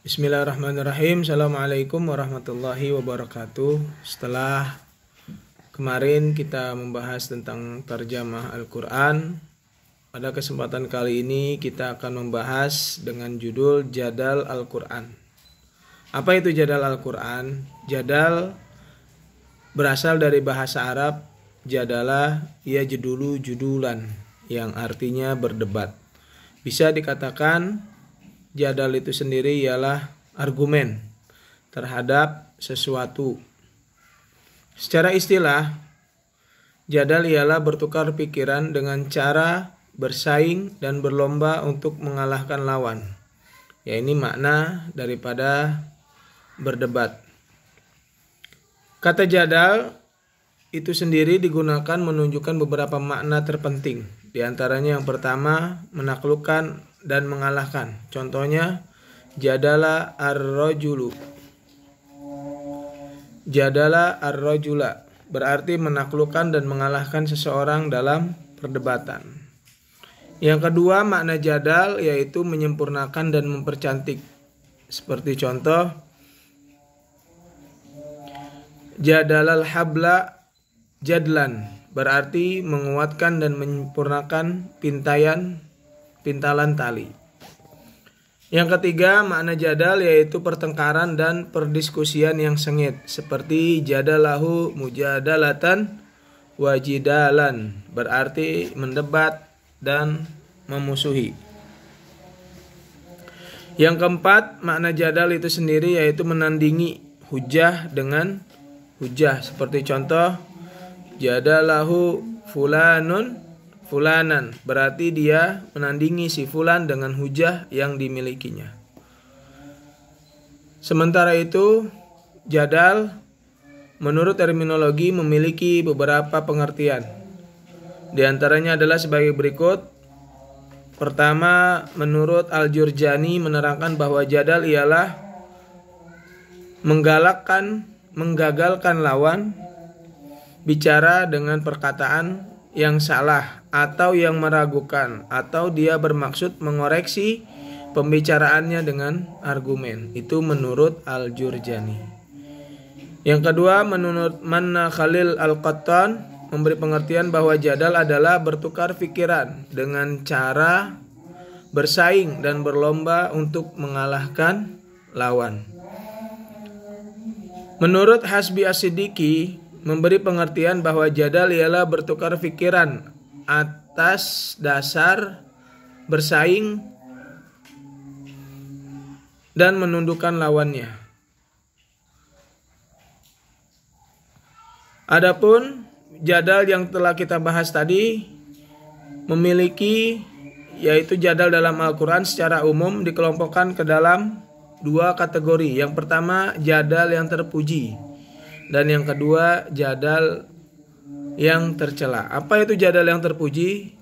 Bismillahirrahmanirrahim. Assalamualaikum warahmatullahi wabarakatuh. Setelah kemarin kita membahas tentang tarjamah Al-Quran, pada kesempatan kali ini kita akan membahas dengan judul Jadal Al-Quran. Apa itu Jadal Al-Quran? Jadal berasal dari bahasa Arab jadalah, ia jedulu judulan, yang artinya berdebat. Bisa dikatakan jadal itu sendiri ialah argumen terhadap sesuatu. Secara istilah, jadal ialah bertukar pikiran dengan cara bersaing dan berlomba untuk mengalahkan lawan. Ya, ini makna daripada berdebat. Kata jadal itu sendiri digunakan menunjukkan beberapa makna terpenting. Di antaranya yang pertama, menaklukkan dan mengalahkan. Contohnya, jadala ar-rajulu. Jadala ar-rajula berarti menaklukkan dan mengalahkan seseorang dalam perdebatan. Yang kedua, makna jadal yaitu menyempurnakan dan mempercantik. Seperti contoh, jadalal habla jadlan berarti menguatkan dan menyempurnakan pintalan tali. Yang ketiga, makna jadal yaitu pertengkaran dan perdiskusian yang sengit, seperti jadalahu mujadalatan wajidalan berarti mendebat dan memusuhi. Yang keempat, makna jadal itu sendiri yaitu menandingi hujah dengan hujah, seperti contoh jadalahu fulanan berarti dia menandingi si fulan dengan hujah yang dimilikinya. Sementara itu, jadal menurut terminologi memiliki beberapa pengertian. Di antaranya adalah sebagai berikut. Pertama, menurut Al-Jurjani menerangkan bahwa jadal ialah menggagalkan lawan bicara dengan perkataan yang salah atau yang meragukan, atau dia bermaksud mengoreksi pembicaraannya dengan argumen. Itu menurut Al-Jurjani. Yang kedua, menurut Manna Khalil Al-Qattan memberi pengertian bahwa jadal adalah bertukar pikiran dengan cara bersaing dan berlomba untuk mengalahkan lawan. Menurut Hasbi As-Siddiqi memberi pengertian bahwa jadal ialah bertukar pikiran atas dasar bersaing dan menundukkan lawannya. Adapun jadal yang telah kita bahas tadi memiliki, yaitu jadal dalam Al-Quran secara umum dikelompokkan ke dalam dua kategori. Yang pertama, jadal yang terpuji, dan yang kedua, jadal yang tercela. Apa itu jadal yang terpuji?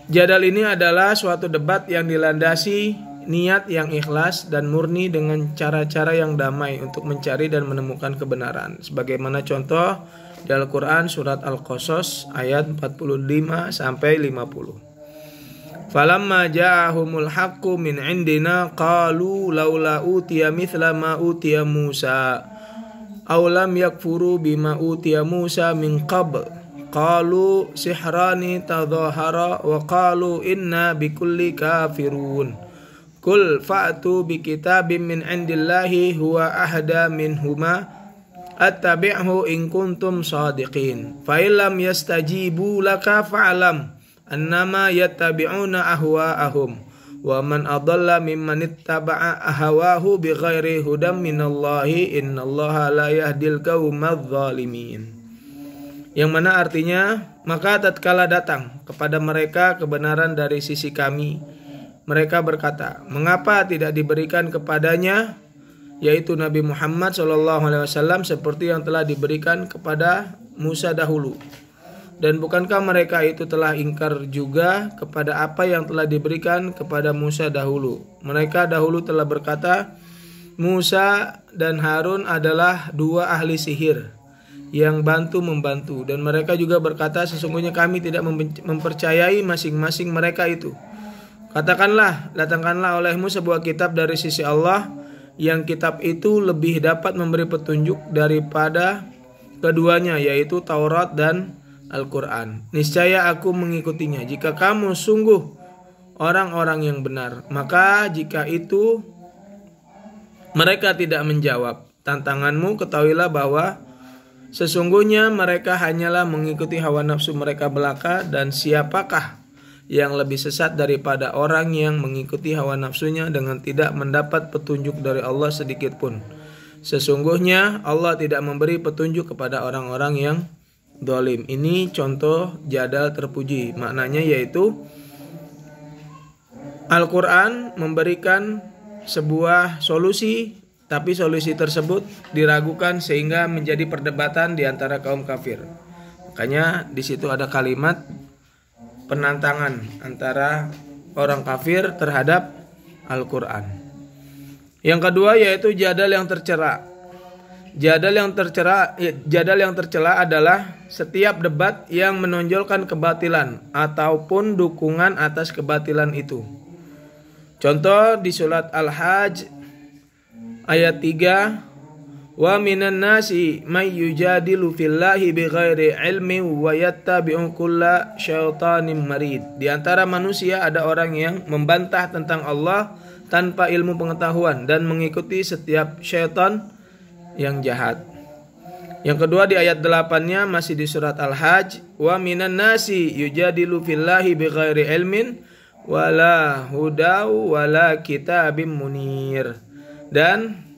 Jadal ini adalah suatu debat yang dilandasi niat yang ikhlas dan murni dengan cara-cara yang damai untuk mencari dan menemukan kebenaran. Sebagaimana contoh di Al-Quran surat Al-Qasas ayat 45 sampai 50. Falamma ja'ahumul haqqu min indina qalu laula utiya mithla ma utiya Musa aw lam yakfuru bima utiya Musa min qabl qalu sihrani tadhahara wa qalu inna bikulli kafirun qul fa'tu bikitabim min indillahi huwa ahda minhuma attabi'hu in kuntum sadiqin fa illam yastajibu laka fa'lam annama yattabi'una ahwa'ahum wa man adalla mimman ittaba'a ahwahu bighairi hudam minallahi innallaha la yahdil qaumadz zalimin. Yang mana artinya, maka tatkala datang kepada mereka kebenaran dari sisi kami, mereka berkata, mengapa tidak diberikan kepadanya, yaitu Nabi Muhammad SAW, seperti yang telah diberikan kepada Musa dahulu? Dan bukankah mereka itu telah ingkar juga kepada apa yang telah diberikan kepada Musa dahulu? Mereka dahulu telah berkata, Musa dan Harun adalah dua ahli sihir yang bantu-membantu. Dan mereka juga berkata, sesungguhnya kami tidak mempercayai masing-masing mereka itu. Katakanlah, datangkanlah olehmu sebuah kitab dari sisi Allah, yang kitab itu lebih dapat memberi petunjuk daripada keduanya, yaitu Taurat dan Al-Quran. Niscaya aku mengikutinya jika kamu sungguh orang-orang yang benar. Maka jika itu mereka tidak menjawab tantanganmu, ketahuilah bahwa sesungguhnya mereka hanyalah mengikuti hawa nafsu mereka belaka, dan siapakah yang lebih sesat daripada orang yang mengikuti hawa nafsunya dengan tidak mendapat petunjuk dari Allah sedikit pun. Sesungguhnya Allah tidak memberi petunjuk kepada orang-orang yang zalim. Ini contoh jadal terpuji. Maknanya yaitu Al-Quran memberikan sebuah solusi, tapi solusi tersebut diragukan sehingga menjadi perdebatan di antara kaum kafir. Makanya di situ ada kalimat penantangan antara orang kafir terhadap Al-Quran. Yang kedua yaitu jadal yang tercela. Jadal yang tercela adalah setiap debat yang menonjolkan kebatilan ataupun dukungan atas kebatilan itu. Contoh di surat Al-Hajj ayat 3, wa minan nasi may yujadilu fillahi bighairi ilmi wa yattabi'u kulla syaitanin marid. Di antara manusia ada orang yang membantah tentang Allah tanpa ilmu pengetahuan dan mengikuti setiap syaitan yang jahat. Yang kedua di ayat 8-nya masih di surat Al-Hajj, wa minan nasi yujadilu fillahi bighairi ilmin wala hudau wala kitabim munir. Dan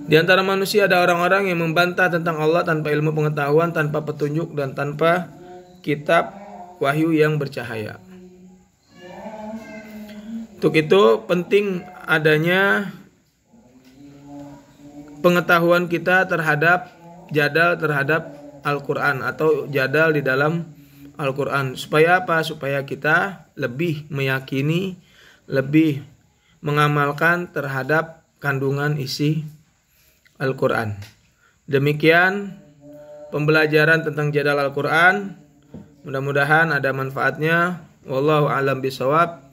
di antara manusia ada orang-orang yang membantah tentang Allah tanpa ilmu pengetahuan, tanpa petunjuk, dan tanpa kitab wahyu yang bercahaya. Untuk itu penting adanya pengetahuan kita terhadap jadal terhadap Al-Quran atau jadal di dalam Al-Quran. Supaya apa? Supaya kita lebih meyakini, lebih mengamalkan terhadap kandungan isi Al-Quran. Demikian pembelajaran tentang jadal Al-Quran. Mudah-mudahan ada manfaatnya. Wallahu a'lam bishawab.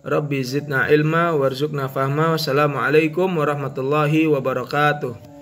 Rabbi zidna ilma warzuqna fahma. Wassalamualaikum warahmatullahi wabarakatuh.